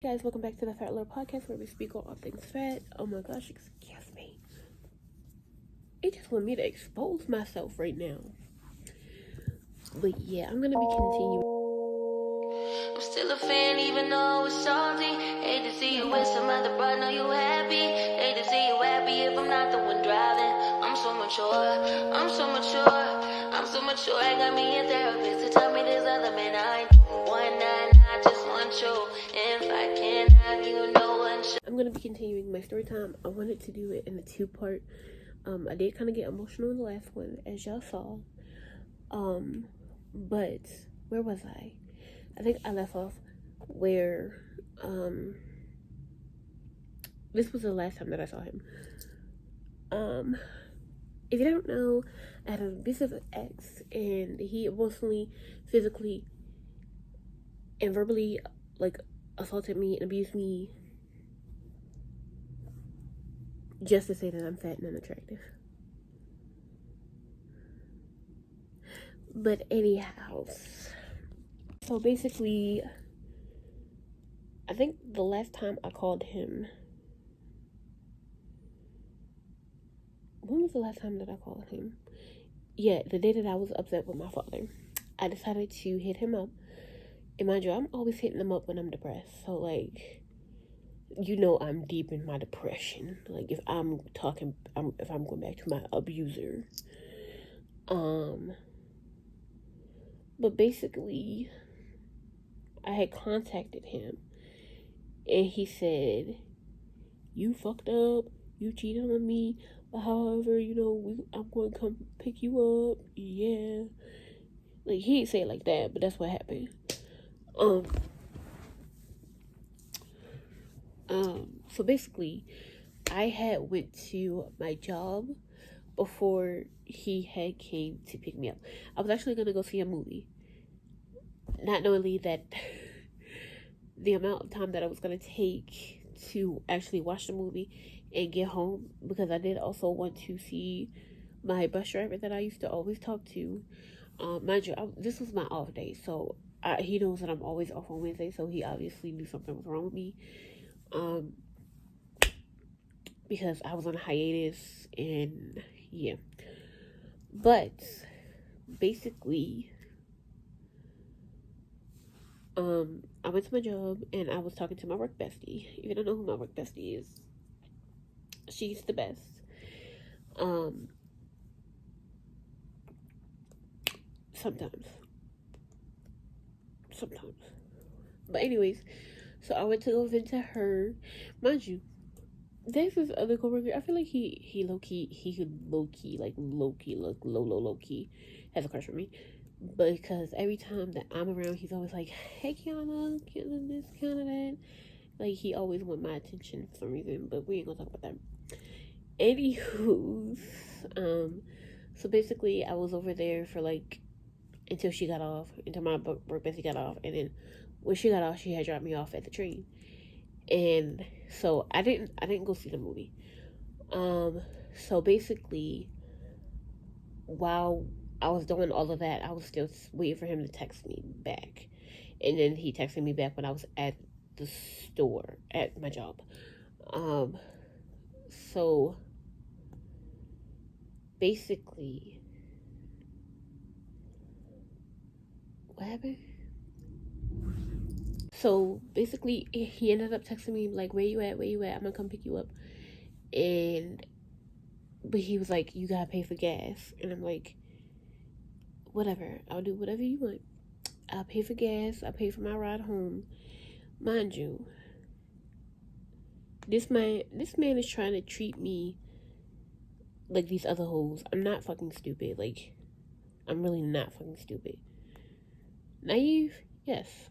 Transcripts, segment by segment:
Hey guys, welcome back to the Fat Little Podcast where we speak on all things fat. Oh my gosh, excuse me. It just want me to expose myself right now. But yeah, I'm gonna be continuing. I'm still a fan even though it's salty. Hate to see you with some other bro, know you happy. Hate to see you happy if I'm not the one driving. I'm so mature, I got me a therapist to tell me there's other men I know. One night, I just want you. If I can't have you, no one should. I'm gonna be continuing my story time. I wanted to do it in a two-part. I did kind of get emotional in the last one, as y'all saw. But where was I? I think I left off where this was the last time that I saw him. If you don't know, I had an abusive ex, and he emotionally, physically, and verbally assaulted me and abused me just to say that I'm fat and unattractive. But anyhow, so basically, I think the last time I called him, when was the last time that I called him? Yeah, the day that I was upset with my father. I decided to hit him up. And mind you, I'm always hitting him up when I'm depressed. So, I'm deep in my depression. If I'm going back to my abuser. But basically, I had contacted him. And he said, you fucked up. You cheated on me. But however, I'm going to come pick you up. Yeah. He didn't say it like that, but that's what happened. So basically, I had went to my job before he had came to pick me up. I was actually gonna go see a movie, not knowing that the amount of time that I was gonna take to actually watch the movie and get home, because I did also want to see my bus driver that I used to always talk to. Mind you, this was my off day, so he knows that I'm always off on Wednesday, so he obviously knew something was wrong with me. Because I was on a hiatus, and yeah. But basically, I went to my job and I was talking to my work bestie. If you don't know who my work bestie is, she's the best. Sometimes. But anyways, so I went to go vent to her. Mind you, there's this other coworker. I feel like he low key has a crush on me, because every time that I'm around, he's always like, "Hey, Kiana, this, Kiana, that." He always want my attention for some reason, but we ain't gonna talk about that. Anywho, so basically, I was over there for until she got off, until my work bestie got off, and then when she got off, she had dropped me off at the train. And so I didn't go see the movie. So basically, while I was doing all of that, I was still waiting for him to text me back. And then he texted me back when I was at the store at my job. So basically, what happened? So basically, he ended up texting me where you at? I'm gonna come pick you up. But he was like, you gotta pay for gas. And I'm like, whatever, I'll do whatever you want. I'll pay for gas, I'll pay for my ride home. Mind you, this man is trying to treat me like these other hoes. I'm not fucking stupid. I'm really not fucking stupid. Naive? Yes.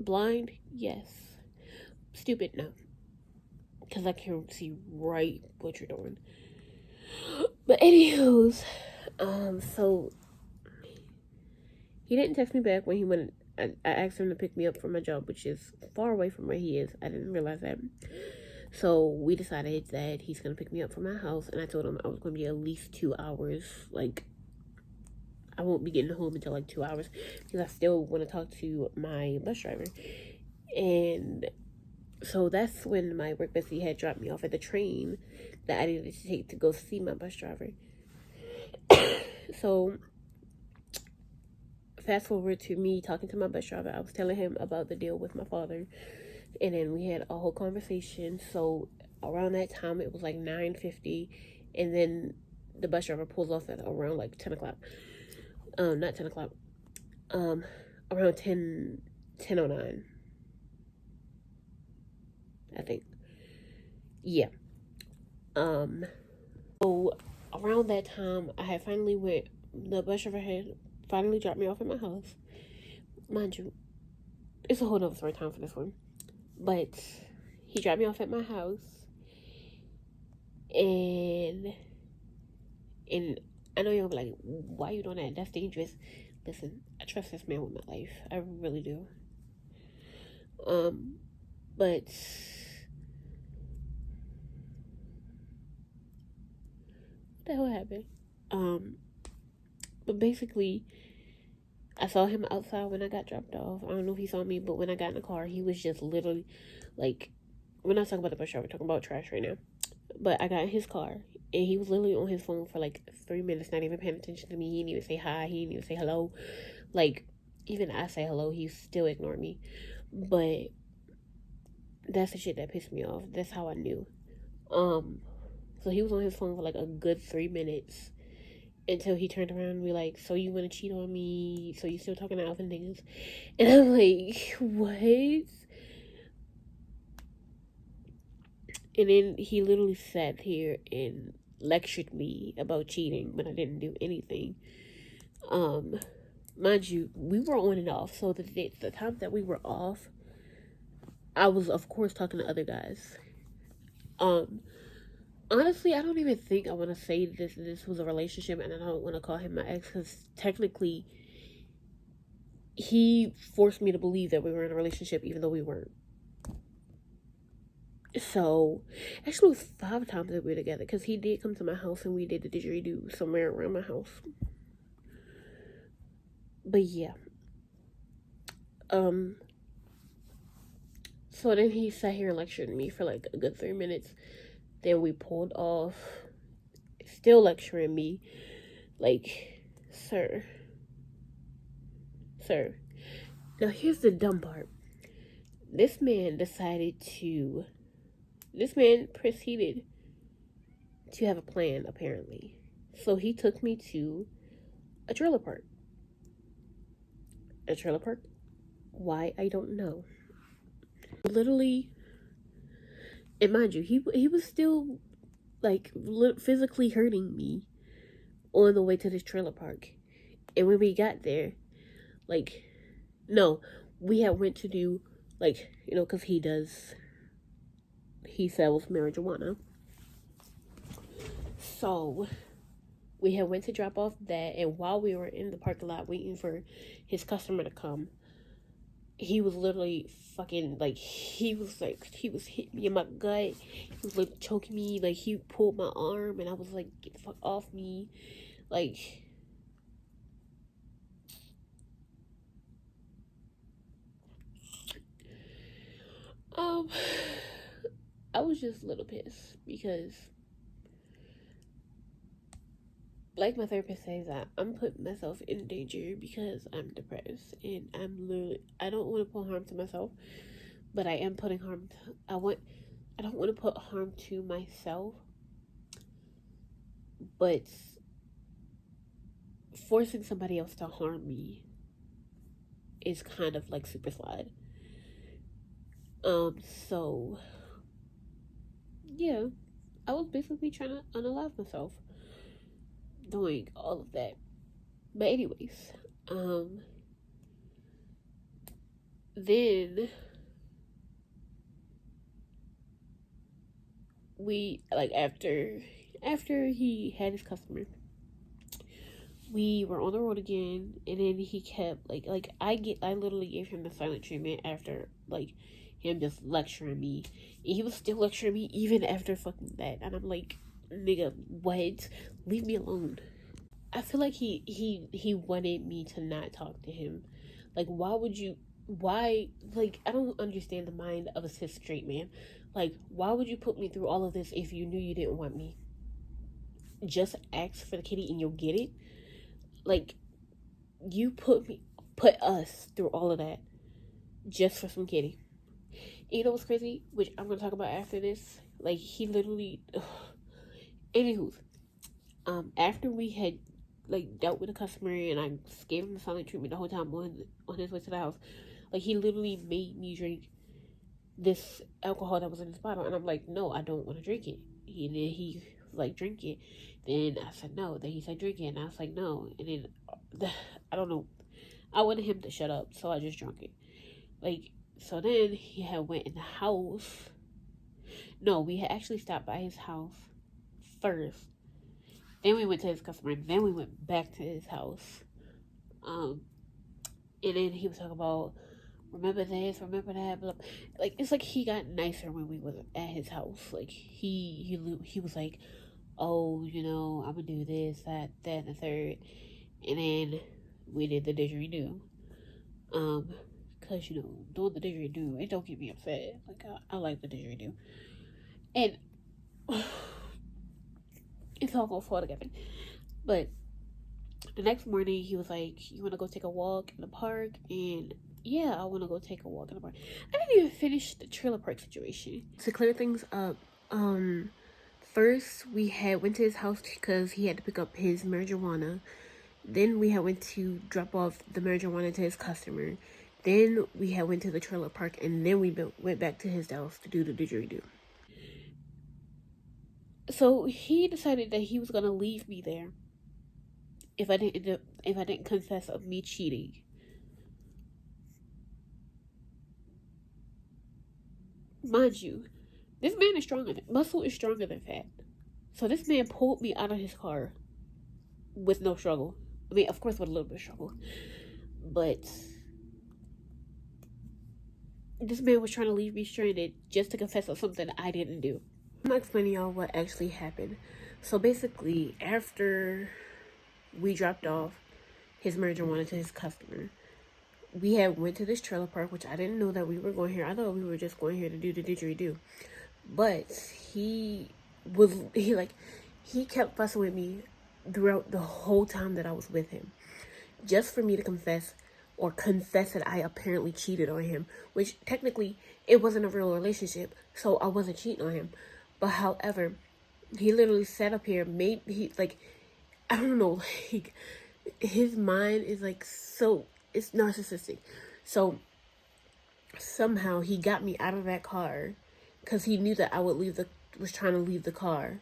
Blind? Yes. Stupid? No. Because I can see right what you're doing. But anywho's, so he didn't text me back when he went. I asked him to pick me up from my job, which is far away from where he is. I didn't realize that. So we decided that he's gonna pick me up from my house, and I told him I was gonna be at least 2 hours, I won't be getting home until like 2 hours because I still want to talk to my bus driver. And so that's when my work bestie had dropped me off at the train that I needed to take to go see my bus driver. So fast forward to me talking to my bus driver. I was telling him about the deal with my father, and then we had a whole conversation. So around that time, it was like 9:50, and then the bus driver pulls off at around like 10 o'clock. Not 10 o'clock. Around 10:09, I think. Yeah. So around that time, I had finally went. The bus driver had finally dropped me off at my house. Mind you, it's a whole nother story time for this one. But he dropped me off at my house, and I know you'll be like, "Why are you doing that? That's dangerous." Listen, I trust this man with my life. I really do. But what the hell happened? But basically, I saw him outside when I got dropped off. I don't know if he saw me, but when I got in the car, he was just literally like, we're not talking about the bus driver, we're talking about trash right now. But I got in his car, and he was literally on his phone for like 3 minutes, not even paying attention to me. He didn't even say hi. He didn't even say hello. Like, even I say hello, he still ignored me. But that's the shit that pissed me off. That's how I knew. So he was on his phone for like a good 3 minutes until he turned around and be like, "So you want to cheat on me? So you still talking to other niggas?" And I'm like, "What?" And then he literally sat here and lectured me about cheating when I didn't do anything. Mind you, we were on and off. So the time that we were off, I was of course talking to other guys. Honestly, I don't even think I want to say this was a relationship, and I don't want to call him my ex because technically he forced me to believe that we were in a relationship even though we weren't. So actually it was 5 times that we were together because he did come to my house and we did the didgeridoo somewhere around my house. But yeah. So then he sat here and lectured me for like a good 3 minutes. Then we pulled off, still lecturing me. Like, sir. Now here's the dumb part. This man proceeded to have a plan, apparently. So he took me to a trailer park. A trailer park? Why? I don't know. Literally, and mind you, he was still like physically hurting me on the way to this trailer park. And when we got there, like, no, we had went to do, like, because he sells marijuana. So we had went to drop off that, and while we were in the parking lot waiting for his customer to come, he was literally fucking, like, he was hitting me in my gut. He was like choking me, like he pulled my arm, and I was like, "Get the fuck off me!" Like, I was just a little pissed because, like my therapist says, I'm putting myself in danger because I'm depressed, and I don't want to put harm to myself, but I am putting harm to, I don't want to put harm to myself, but forcing somebody else to harm me is kind of like super slide. So yeah, I was basically trying to unalive myself doing all of that. But anyways, then we, like, after he had his customer, we were on the road again, and then he kept like I literally gave him the silent treatment after like him just lecturing me, and he was still lecturing me even after fucking that, and I'm like, nigga, what? Leave me alone. I feel like he wanted me to not talk to him. Like, why would you? Why? Like, I don't understand the mind of a cis straight man. Like, why would you put me through all of this if you knew you didn't want me? Just ask for the kitty and you'll get it. Like, you put us through all of that just for some kitty. And you know what's crazy? Which I'm gonna talk about after this. Like, he literally. Ugh. Anywho, after we had like dealt with a customer and I gave him the silent treatment the whole time on his way to the house, like he literally made me drink this alcohol that was in this bottle, and I'm like, no, I don't want to drink it. And then he was like, drink it. Then I said no. Then he said drink it, and I was like no. And then I don't know. I wanted him to shut up, so I just drank it. Like, so then he had went in the house. No, we had actually stopped by his house first. Then we went to his customer. Then we went back to his house. Um, and then he was talking about remember this, remember that, blah. Like, it's like he got nicer when we was at his house. Like he was like, oh, you know, I'm gonna do this, that, and the third, and then we did the didgeridoo. Cause you know, doing the didgeridoo, it don't get me upset. Like I like the didgeridoo, and it's all gonna fall together. But the next morning, he was like, "You want to go take a walk in the park?" And yeah, I want to go take a walk in the park. I didn't even finish the trailer park situation. To clear things up, first we had went to his house because he had to pick up his marijuana. Then we had went to drop off the marijuana to his customer. Then we had went to the trailer park, and then we went back to his house to do the didgeridoo. So he decided that he was gonna leave me there if I didn't confess of me cheating. Mind you, this man is stronger than muscle is stronger than fat. So this man pulled me out of his car with no struggle. I mean, of course, with a little bit of struggle, but this man was trying to leave me stranded just to confess of something I didn't do. I'm not explaining y'all what actually happened. So basically, after we dropped off his marijuana to his customer, we had went to this trailer park, which I didn't know that we were going here. I thought we were just going here to do the didgeridoo. But he kept fussing with me throughout the whole time that I was with him. Just for me to confess that I apparently cheated on him, which technically it wasn't a real relationship, so I wasn't cheating on him. But however, he literally sat up here, I don't know, like his mind is like so it's narcissistic. So somehow he got me out of that car because he knew that I was trying to leave the car.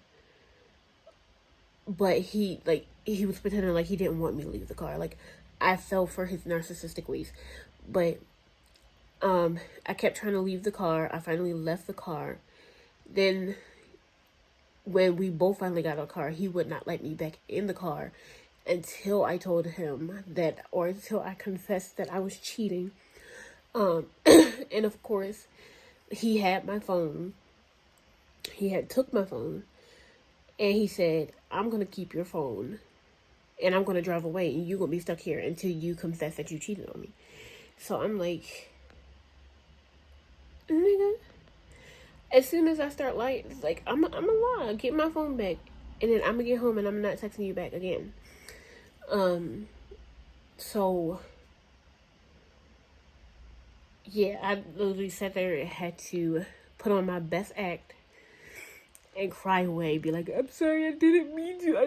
But he was pretending like he didn't want me to leave the car. Like I fell for his narcissistic ways. But I kept trying to leave the car. I finally left the car. Then when we both finally got out of the car, he would not let me back in the car until I told him until I confessed that I was cheating. And of course, he had my phone. He had took my phone, and he said, "I'm gonna keep your phone, and I'm gonna drive away, and you're gonna be stuck here until you confess that you cheated on me." So I'm like, nigga. As soon as I start lying, it's like I'm a lie. Get my phone back, and then I'm gonna get home and I'm not texting you back again. So yeah, I literally sat there and had to put on my best act and cry away, be like, "I'm sorry, I didn't mean to. I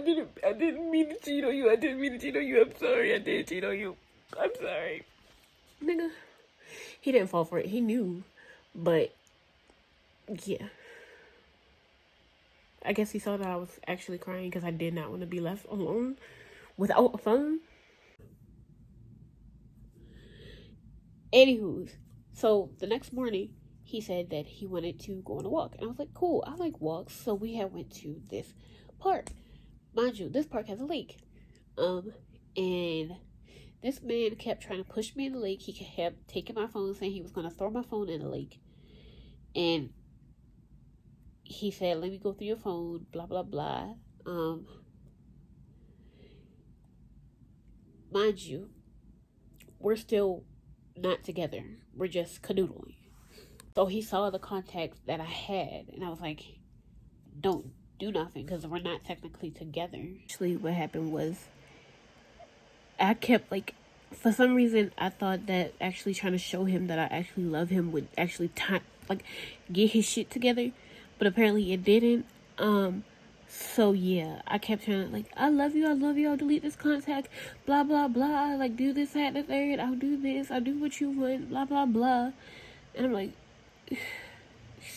didn't mean to cheat on you. I didn't mean to cheat on you. I'm sorry, I did cheat on you. I'm sorry." Nigga, he didn't fall for it. He knew, but yeah. I guess he saw that I was actually crying because I did not want to be left alone without a phone. Anywho, so the next morning, he said that he wanted to go on a walk. And I was like, cool, I like walks. So we had went to this park. Mind you, this park has a lake. And this man kept trying to push me in the lake. He kept taking my phone, saying he was going to throw my phone in the lake. And he said, "Let me go through your phone, blah, blah, blah." mind you, we're still not together. We're just canoodling. So he saw the contacts that I had, and I was like, don't do nothing because we're not technically together. Actually, what happened was I kept like, for some reason, I thought that actually trying to show him that I actually love him would actually like get his shit together, but apparently it didn't. So yeah, I kept trying to like, I love you, I'll delete this contact, blah blah blah, like do this, that, and the third, I'll do this, I'll do what you want, blah blah blah, and I'm like,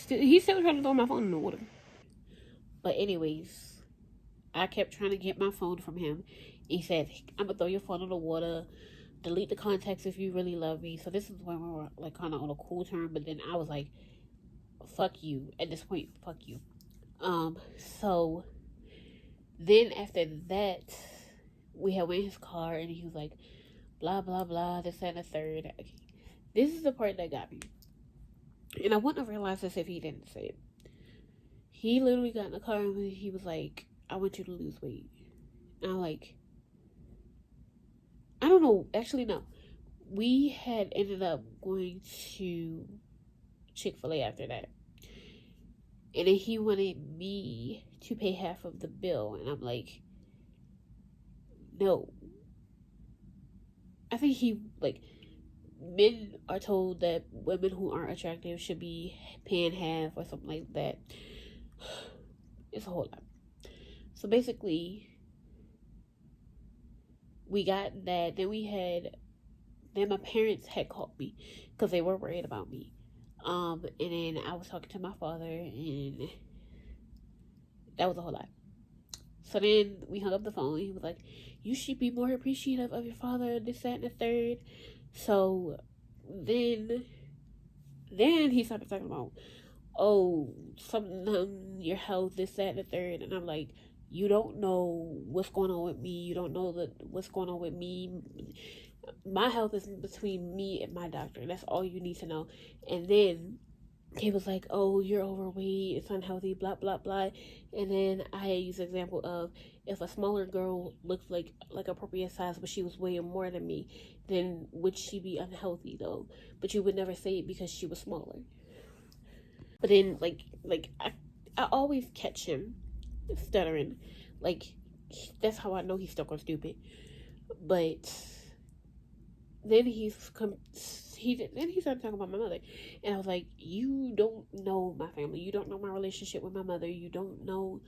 he's still trying to throw my phone in the water. But anyways, I kept trying to get my phone from him. He said, I'm gonna throw your phone in the water, delete the contacts if you really love me. So this is when we were like kind of on a cool term, but then I was like, fuck you. At this point, fuck you. So then after that, we had went in his car and he was like, blah blah blah, this and the third. This is the part that got me. And I wouldn't have realized this if he didn't say it. He literally got in the car and he was like, I want you to lose weight. And I'm like, I don't know. Actually, no. We had ended up going to Chick-fil-A after that. And then he wanted me to pay half of the bill. And I'm like, no. I think he, like, men are told that women who aren't attractive should be paying half or something like that. It's a whole lot. So basically, we got that. Then my parents had called me because they were worried about me. And then I was talking to my father, and that was a whole lot. So then we hung up the phone. He was like, you should be more appreciative of your father, this, that, and the third. So then he started talking about, oh, something, your health, this, that, and the third. And I'm like, you don't know what's going on with me. You don't know what's going on with me. My health is between me and my doctor. That's all you need to know. And then he was like, oh, you're overweight, it's unhealthy, blah blah blah. And then I used the example of, if a smaller girl looked like appropriate size but she was weighing more than me, then would she be unhealthy though? But you would never say it because she was smaller. But then I always catch him stuttering. Like, that's how I know he's stuck on stupid. But then he started talking about my mother, and I was like, you don't know my family, you don't know my relationship with my mother, you don't know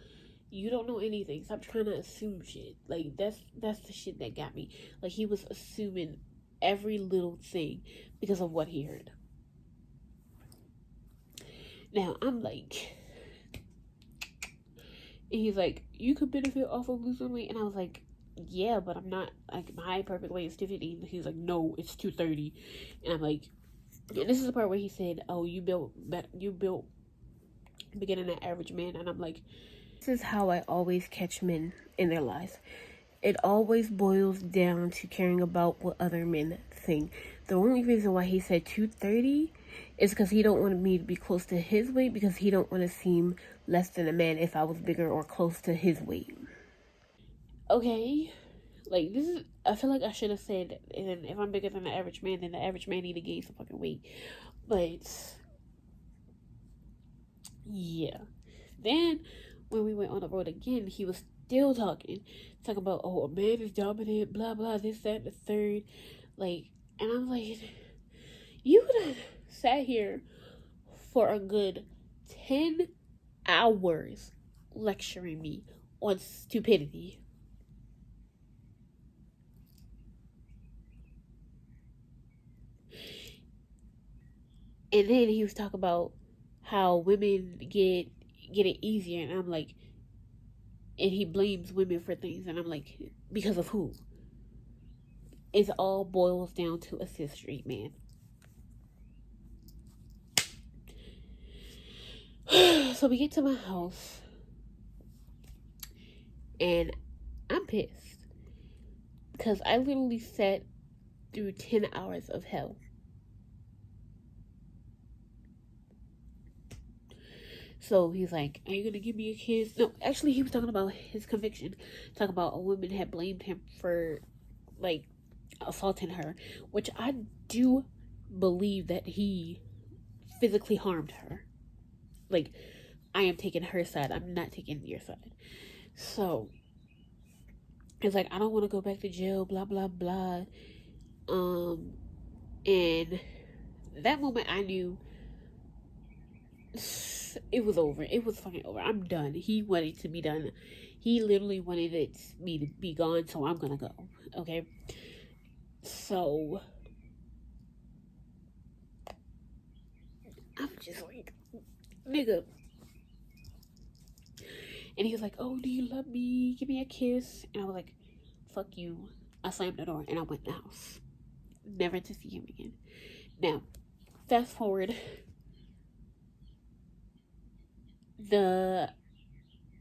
anything. Stop trying to assume shit. Like, that's the shit that got me. Like, he was assuming every little thing because of what he heard. Now I'm like, and he's like, you could benefit off of losing weight, and I was like, yeah, but I'm not, like, my perfect weight is 250. He's like, no, it's 230. And I'm like, and this is the part where he said, oh, you built bigger than an average man. And I'm like, this is how I always catch men in their lives. It always boils down to caring about what other men think. The only reason why he said 230 is because he don't want me to be close to his weight, because he don't want to seem less than a man if I was bigger or close to his weight. Okay, like, this is, I feel like I should have said, and if I'm bigger than the average man, then the average man need to gain some fucking weight. But yeah, then when we went on the road again, he was still talking about, oh, a man is dominant, blah blah, this, that, and the third. Like, and I'm like, you could have sat here for a good 10 hours lecturing me on stupidity. And then he was talking about how women get it easier, and I'm like, and he blames women for things, and I'm like, because of who? It all boils down to a cis straight man. So we get to my house, and I'm pissed because I literally sat through 10 hours of hell. So he's like, are you gonna give me a kiss? No, actually, he was talking about his conviction. Talking about a woman had blamed him for, like, assaulting her, which I do believe that he physically harmed her. Like, I am taking her side. I'm not taking your side. So, it's like, I don't want to go back to jail, blah, blah, blah. And that moment I knew it was over. It was fucking over. I'm done. He wanted to be done. He literally wanted me to be gone, so I'm gonna go. Okay? So, I'm just like, nigga. And he was like, oh, do you love me? Give me a kiss. And I was like, fuck you. I slammed the door and I went in the house. Never to see him again. Now, fast forward. The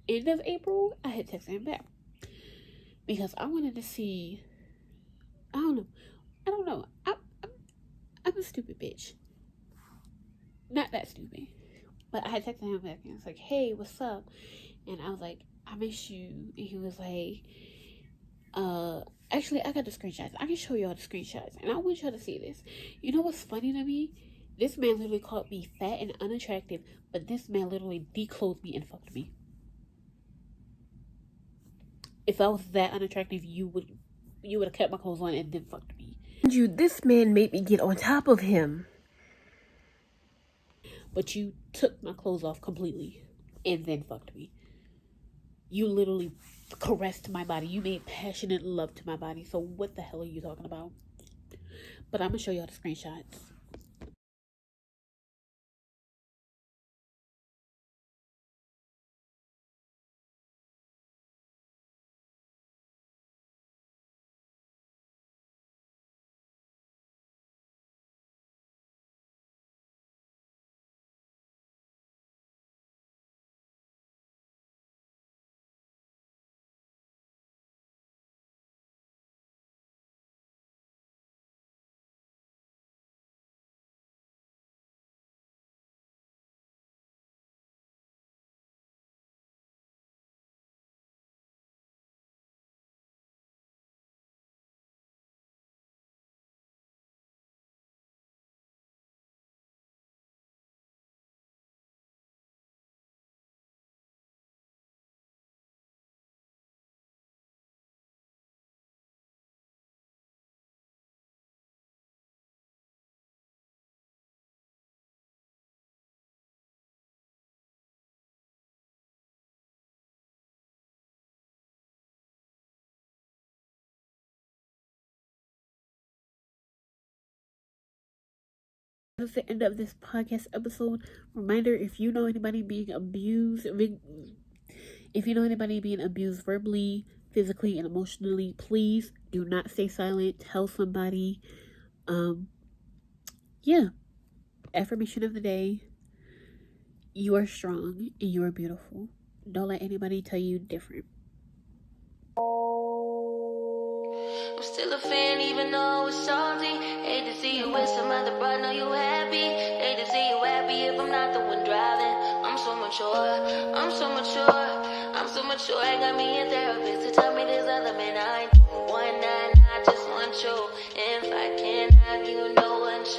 end of April, I had texted him back. Because I wanted to see. I don't know. I'm a stupid bitch. Not that stupid. But I had texted him back and I was like, hey, what's up? And I was like, I miss you. And he was like, actually, I got the screenshots. I can show y'all the screenshots. And I want y'all to see this. You know what's funny to me? This man literally called me fat and unattractive, but this man literally declothed me and fucked me. If I was that unattractive, you would have kept my clothes on and then fucked me. This man made me get on top of him. But you took my clothes off completely and then fucked me. You literally caressed my body. You made passionate love to my body. So what the hell are you talking about? But I'm going to show y'all the screenshots. That's the end of this podcast episode. Reminder, if you know anybody being abused, verbally, physically, and emotionally, please do not stay silent. Tell somebody. Yeah. Affirmation of the day. You are strong and you are beautiful. Don't let anybody tell you different. I'm still a fan even though it's salty. Hate to see you with some other broad, know you happy. Hate to see you happy if I'm not the one driving. I'm so mature, I got me a therapist to tell me there's other men I know. One night, I just want you. If I can have you, no one should.